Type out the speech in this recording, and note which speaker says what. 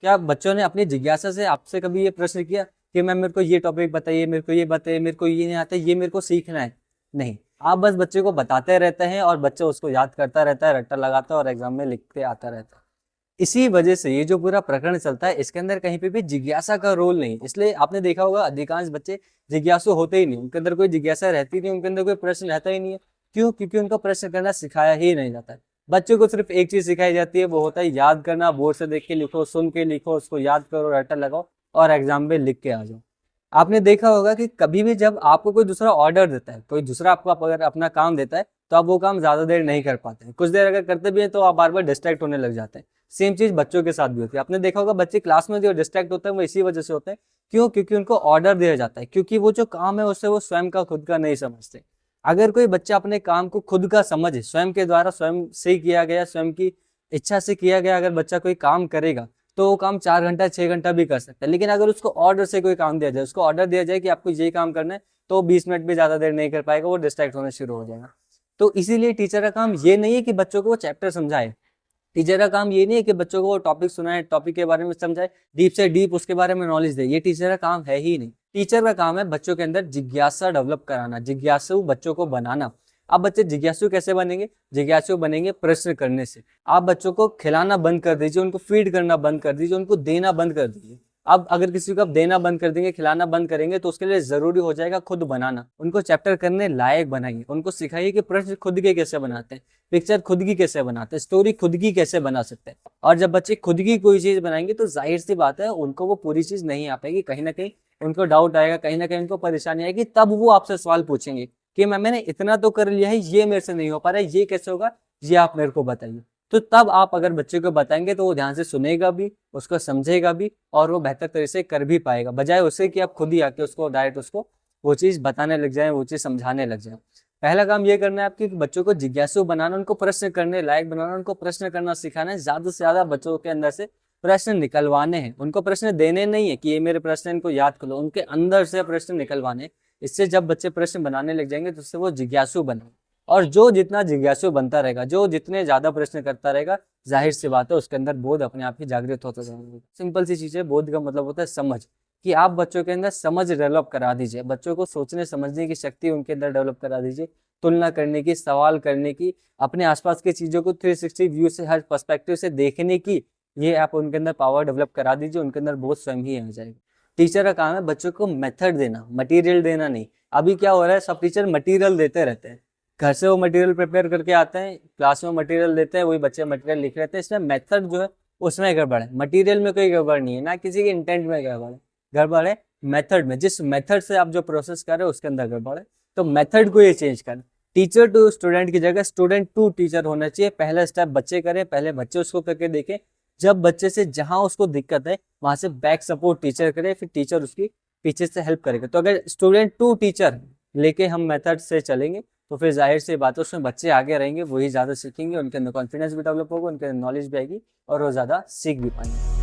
Speaker 1: क्या बच्चों ने अपनी जिज्ञासा से आपसे कभी ये प्रश्न किया कि मैम मेरे को ये टॉपिक बताइए, मेरे को ये बताइए, मेरे को ये नहीं आता, ये मेरे को सीखना है? नहीं, आप बस बच्चे को बताते रहते हैं और बच्चा उसको याद करता रहता है, रट्टा लगाता है और एग्जाम में लिख के आता रहता है। इसी वजह से ये जो पूरा प्रकरण चलता है, इसके अंदर कहीं पे भी जिज्ञासा का रोल नहीं। इसलिए आपने देखा होगा अधिकांश बच्चे जिज्ञासु होते ही नहीं, उनके अंदर कोई जिज्ञासा रहती नहीं, उनके अंदर कोई प्रश्न रहता ही नहीं है। क्यों? क्योंकि उनको प्रश्न करना सिखाया ही नहीं जाता है। बच्चों को सिर्फ एक चीज सिखाई जाती है, वो होता है याद करना। बोर्ड से देख के लिखो, सुन के लिखो, उसको याद करो, रट्टा लगाओ और एग्जाम में लिख के आ जाओ। आपने देखा होगा कि कभी भी जब आपको कोई दूसरा ऑर्डर देता है, कोई दूसरा आपको अगर अपना काम देता है, तो आप वो काम ज्यादा देर नहीं कर पाते हैं। कुछ देर अगर करते भी हैं तो आप बार बार डिस्ट्रैक्ट होने लग जाते हैं। सेम चीज बच्चों के साथ भी होती है। आपने देखा होगा बच्चे क्लास में जो डिस्ट्रैक्ट होते हैं वो इसी वजह से होते हैं। क्यों? क्योंकि उनको ऑर्डर दिया जाता है, क्योंकि वो जो काम है उससे वो स्वयं का खुद का नहीं समझते। अगर कोई बच्चा अपने काम को खुद का समझे, स्वयं के द्वारा, स्वयं से किया गया, स्वयं की इच्छा से किया गया अगर बच्चा कोई काम करेगा, तो वो काम 4 घंटा 6 घंटा भी कर सकता है। लेकिन अगर उसको ऑर्डर से कोई काम दिया जाए, उसको ऑर्डर दिया जाए कि आपको ये काम करना है, तो 20 मिनट भी ज्यादा देर नहीं कर पाएगा, वो डिस्ट्रैक्ट होना शुरू हो जाएगा। तो इसीलिए टीचर का काम ये नहीं है कि बच्चों को वो चैप्टर समझाए। टीचर का काम ये नहीं है कि बच्चों को वो टॉपिक सुनाए, टॉपिक के बारे में समझाए, डीप से डीप उसके बारे में नॉलेज दे। ये टीचर का काम है ही नहीं। टीचर का काम है बच्चों के अंदर जिज्ञासा डेवलप कराना, जिज्ञासु बच्चों को बनाना। अब बच्चे जिज्ञासु कैसे बनेंगे? जिज्ञासु बनेंगे प्रश्न करने से। आप बच्चों को खिलाना बंद कर दीजिए, उनको फीड करना बंद कर दीजिए, उनको देना बंद कर दीजिए। अब अगर किसी को आप देना बंद कर देंगे, खिलाना बंद करेंगे, तो उसके लिए जरूरी हो जाएगा खुद बनाना। उनको चैप्टर करने लायक बनाइए, उनको सिखाइए कि प्रश्न खुद के कैसे बनाते हैं, पिक्चर खुद की कैसे बनाते हैं, स्टोरी खुद की कैसे बना सकते हैं। और जब बच्चे खुद की कोई चीज बनाएंगे तो जाहिर सी बात है उनको वो पूरी चीज नहीं आ पाएगी। कहीं ना कहीं उनको डाउट आएगा, कहीं ना कहीं उनको परेशानी आएगी। तब वो आपसे सवाल पूछेंगे कि मैंने इतना तो कर लिया है, ये मेरे से नहीं हो पा रहा है, ये कैसे होगा, ये आप मेरे को बताइए। तो तब आप अगर बच्चे को बताएंगे तो वो ध्यान से सुनेगा भी, उसको समझेगा भी और वो बेहतर तरीके से कर भी पाएगा, बजाय उससे कि आप खुद ही आके उसको डायरेक्ट उसको वो चीज बताने लग जाए, वो चीज समझाने लग जाए। पहला काम ये करना है आपकी कि बच्चों को जिज्ञासु बनाना, उनको प्रश्न करने लायक बनाना, उनको प्रश्न करना सिखाना है। ज्यादा से ज्यादा बच्चों के अंदर से प्रश्न निकलवाने हैं, उनको प्रश्न देने नहीं है कि ये मेरे प्रश्न, इनको याद कर लो। उनके अंदर से प्रश्न निकलवाने। इससे जब बच्चे प्रश्न बनाने लग जाएंगे तो उससे वो जिज्ञासु बनेंगे। और जो जितना जिज्ञासु बनता रहेगा, जो जितने ज्यादा प्रश्न करता रहेगा, जाहिर सी बात है उसके अंदर बोध अपने आप ही जागृत होता जाएगा। सिंपल सी चीज है, बोध का मतलब होता है समझ। कि आप बच्चों के अंदर समझ डेवलप करा दीजिए, बच्चों को सोचने समझने की शक्ति उनके अंदर डेवलप करा दीजिए, तुलना करने की, सवाल करने की, अपने आसपास की चीजों को 360 व्यू से, हर पर्सपेक्टिव से देखने की, ये आप उनके अंदर पावर डेवलप करा दीजिए। उनके अंदर बहुत स्वयं ही आ जाएगा। टीचर का काम है बच्चों को मेथड देना, मटेरियल देना नहीं। अभी क्या हो रहा है, सब टीचर मटेरियल देते रहते हैं। घर से वो मटेरियल प्रिपेयर करके आते हैं, क्लास में मटेरियल देते हैं, वही बच्चे मटेरियल लिख रहते हैं। इसमें मेथड जो है उसमें गड़बड़ है, मटेरियल में कोई गड़बड़ नहीं है, ना किसी के इंटेंट में गड़बड़ है। गड़बड़ है मेथड में, जिस मेथड से आप जो प्रोसेस कर रहे हो उसके अंदर गड़बड़ है। तो मेथड को ये चेंज कर, टीचर टू स्टूडेंट की जगह स्टूडेंट टू टीचर होना चाहिए। पहला स्टेप बच्चे करें, पहले बच्चे उसको करके देखें। जब बच्चे से जहां उसको दिक्कत है वहां से बैक सपोर्ट टीचर करे, फिर टीचर उसकी पीछे से हेल्प करेगा। तो अगर स्टूडेंट टू टीचर लेके हम मेथड से चलेंगे तो फिर जाहिर सी बात है उसमें बच्चे आगे रहेंगे, वही ज्यादा सीखेंगे, उनके अंदर कॉन्फिडेंस भी डेवलप होगा, उनके अंदर नॉलेज भी आएगी और वो ज्यादा सीख भी पाएंगे।